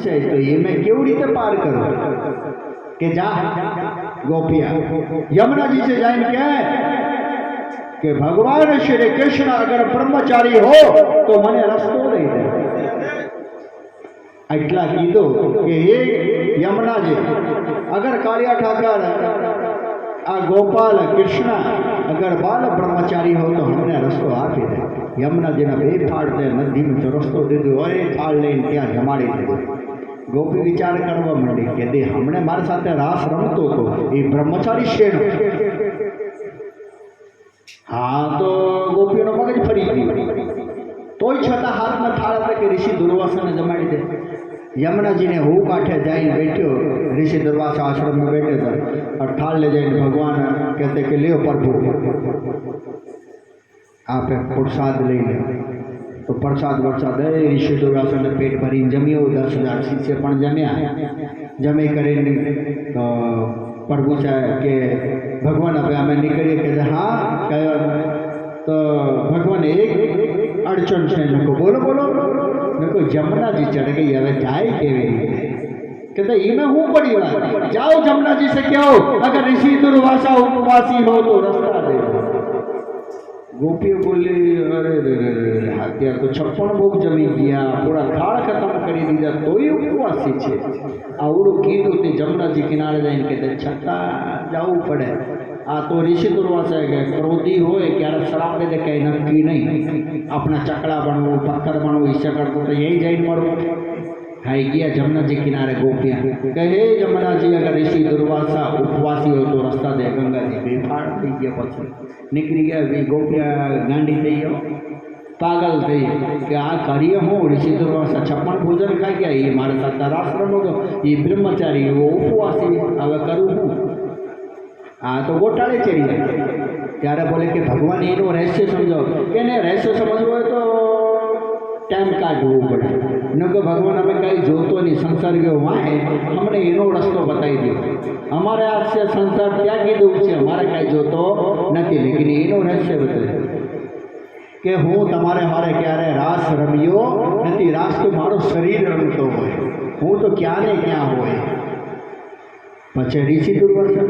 છે તો એ મેં કેવી રીતે પાર કરું કે જા ગોપિયા यमुना जी से जाइन કે ભગવાન શ્રી કૃષ્ણ અગર બ્રહ્મચારી હો તો મને રસ્તો દઈ દે એટલા કીધું કે હે યમુનાજી અગર કાળિયા ઠાકર આ ગોપાલ કૃષ્ણ અગર બાલ બ્રહ્મચારી હો તો અમને રસ્તો આપી દે યમુનાજીના બે થાળ તે નદીમાં તો રસ્તો દીધો અરે થાળ લઈને ત્યાં જમાડી દીધો ગોપી વિચાર કરવા માંડી કે તે હમણે મારી સાથે રાસ રમતો હતો એ બ્રહ્મચારી શેનો હા તો ગોપીઓનો મગજ ફરી ગયો તોય છતાં હાથમાં થાળ હતા કે ઋષિ દુર્વાસાને જમાડી દે यमुनाजीने हूँ काठे जाइन बैठो ऋषि दुर्वासा आश्रम में बैठे थे और थाल ले जाइन भगवान कहते कि लियो प्रभु आप प्रसाद ले लो तो प्रसाद वरसाद ऋषि दुर्वासा ने पेट भरी जम्यो 10,000 शिष्य पण जम्या जमी करी तो प्रभु चाहे कि भगवान अब अमे निकलिए कहते हाँ कहो तो भगवान एक अड़चन से बोलो बोलो देखो यमुना जी चढ़ गई हमें जाए केवी कहते इमें हूँ पड़ी बात जाओ यमुना जी से कहो अगर ऋषि दुर्वासा उपवासी हो तो रास्ता दे गोपी बोली अरे हत्या तो 56 भोग जमी गया पूरा थाल खत्म करी दीधा तो ही उपवासी है आवड़ू कीधु ते यमुना जी किनारे जाइन कहते छता जाऊ पड़े आ तो ऋषि दुर्वासा है क्रोधी हो क्यारे शराब दे दे कहीं नक्की नहीं अपना चकड़ा बनवो पत्थर बनवो ईश्वर करते तो यही जाइन मरो हाई गया यमुना जी किनारे गोपियाँ कहे यमुना जी अगर ऋषि दुर्वासा उपवासी हो तो रास्ता दे गंगा जी बेफाड़ थी गया पछी निकली गया वे गोपियाँ गांडी थी पागल थी कि आ करिए हूँ ऋषि दुर्वासा 56 भोजन खाई गया ये मारे साथ राष्ट्र में ये ब्रह्मचारी वो उपवासी हमें करूँ हूँ हाँ तो गोटाले चढ़ी जाए त्यारे बोले कि भगवान एनो रहस्य समझो एने रहस्य समझवो तो टाइम काढवो पड़े न को भगवान हमें कहीं जोतो नहीं संसार गयो वहाँ है हमने एनो रस्तो बताई दियो हमारे हाथ से संसार त्यागी दू छे हमारे कहीं जोतो नहीं लेकिन एनो रहस्य बताए कि हूँ तमारे हारे क्यारे रास रमियो नहीं रास तो मारो शरीर रमतो होय हूँ तो क्या ने क्या होय पछे ऋषि दुर्वासा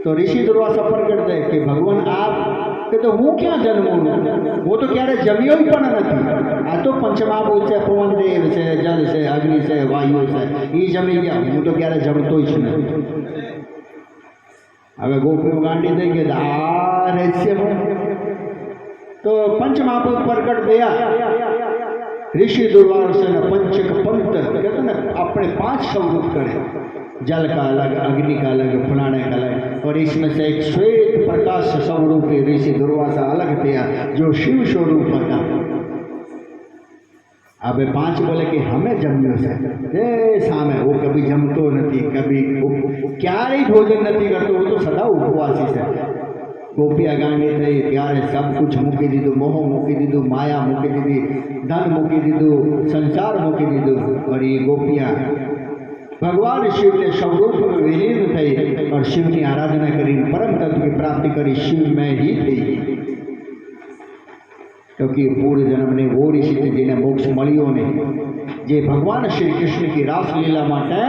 तो ऋषि दुर्वासा प्रकट दे कि भगवान आप के तो हूँ क्या जन्मूँ वो तो क्यारे जमियो ही पण नहीं आ तो पंचमहाभूत से पवन देव से जल से अग्नि से वायु से ये जमी गया हूँ तो क्यारे जमतो ही नहीं हमें गोपियों गांडी देंगे आ रहस्य तो पंचमहाभूत प्रकट दिया ऋषि दुर्वासा ने पंचक पंथ कहते ना अपने 5 स्वरूप करे जल का अलग अग्नि का अलग फलाने का अलग और इसमें से एक श्वेत प्रकाश स्वरूप ऋषि दुर्वासा अलग दिया जो शिव स्वरूप था अब 5 बोले कि हमें जम्यो से सामे वो कभी जमतो नहीं कभी क्यारे भोजन नहीं करतो वो तो सदा उपवासी से गोपिया गांडी थी त्यारे सब कुछ मूकी दीधु मोह मूकी दीधु माया मूकी दीधी धन मूकी दीधु संसार मूकी दीधु और ये गोपिया भगवान शिव ने स्वरूप में विलीन थी और शिव की आराधना करी परम तत्व की प्राप्ति करी शिव में ही थी क्योंकि पूर्व जन्म ने वो ऋषि थे जिन्हें मोक्ष मळ्यो ने जे भगवान श्री कृष्ण की रासलीला माटे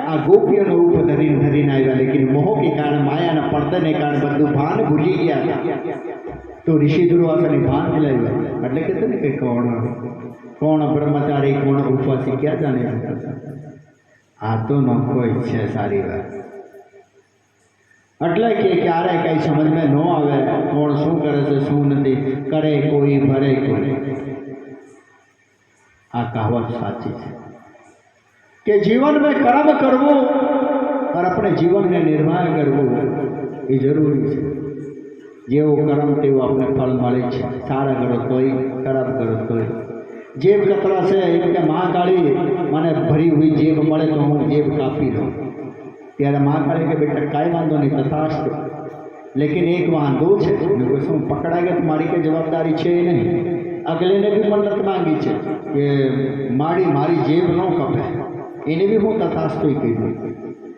आ गोपियों रूप धरीने धरीने आव्या लेकिन मोह के कारण माया ना पर्दे ने कारण बधु भान भूली गया तो ऋषि दुर्वासा ने भान दिलाव्या એટલે કે તને કે કોણ બ્રહ્મચારી કોણ ઉપવાસી क्या जाने आ तो न कोई है सारी बात એટલે કે ક્યારે કઈ સમજ में न आवे કોણ શું કરે છે શું નથી કરે કોઈ ભરે કોઈ आ कहावत साची है कि जीवन में कर्म करवो और अपने जीवन में निर्वाह करवो ये जरूरी है जेवो कर्म तेवो अपने फल मळे छे सारा करो तोय खराब करो तोय जेब कतरा से इनके महाकाली मैंने भरी हुई जेब मळे तो हूँ जेब कापी लूँ त्यारे महाकाली के बेटा काई वांधो नहीं तथास्तु लेकिन एक वांधो है शू पकड़ा गया तो मारी के जवाबदारी है नहीं अगले ने भी मन्नत मांगी है कि माड़ी मारी जेब न कपे एने भी हूँ तथास्तु ही कही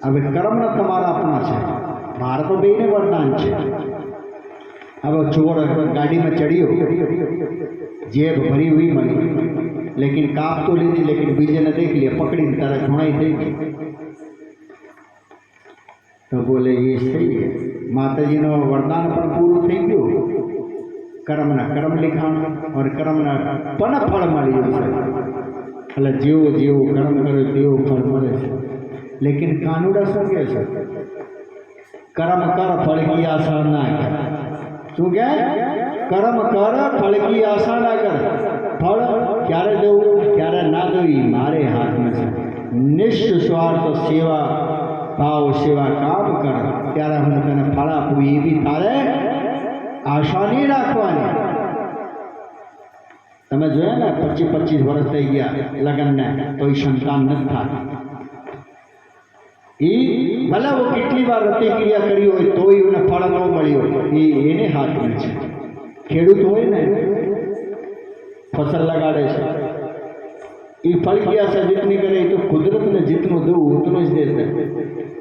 हमें कर्म न तमारा अपना है मार तो बेने वरदान है अब चोर गाड़ी में चढ़ियो, जेब भरी हुई मળી, लेकिन काप तो लीधी, लेकिन बीजे ने देख लिया, पकड़ी तारा धुणाई थी। तो बोले ये सही है, माताजी नो वरदान पर पूરું થઈ ગયું, કર્મના કર્મ लिखाण और કર્મના પણ ફળ મળી છે। એટલે જેવો જેવો કર્મ કરે તેવો ફળ મળે છે। लेकिन कानूड़ा શું કહે છે? कर्म कर फल की आशा ना कर। શું કહે? કર્મ કર ફળ की आशा ना कर। ફળ ક્યારે દેવું ક્યારે ના દેવું એ મારે હાથમાં છે। નિસ્વાર્થ સેવા ભાવ સેવા કામ કર, ત્યારે હું તને ફળ આપું, એ બી તારે આશા નહીં રાખવાની। તમે જોયા ને 25-25 વર્ષ થઈ ગયા લગ્નને તોય સંતાન નથી થતું। એ ભલે वो કેટલી વાર રતિ ક્રિયા કરી હોય તોય એને ફળ ન મળ્યો, એ એને હાથમાં છે। ખેડૂત હોય ને फसल लगाड़े છે, એ ફળ की आशा जितनी करे तो कुदरत ने जितनो दो उतनो જ दे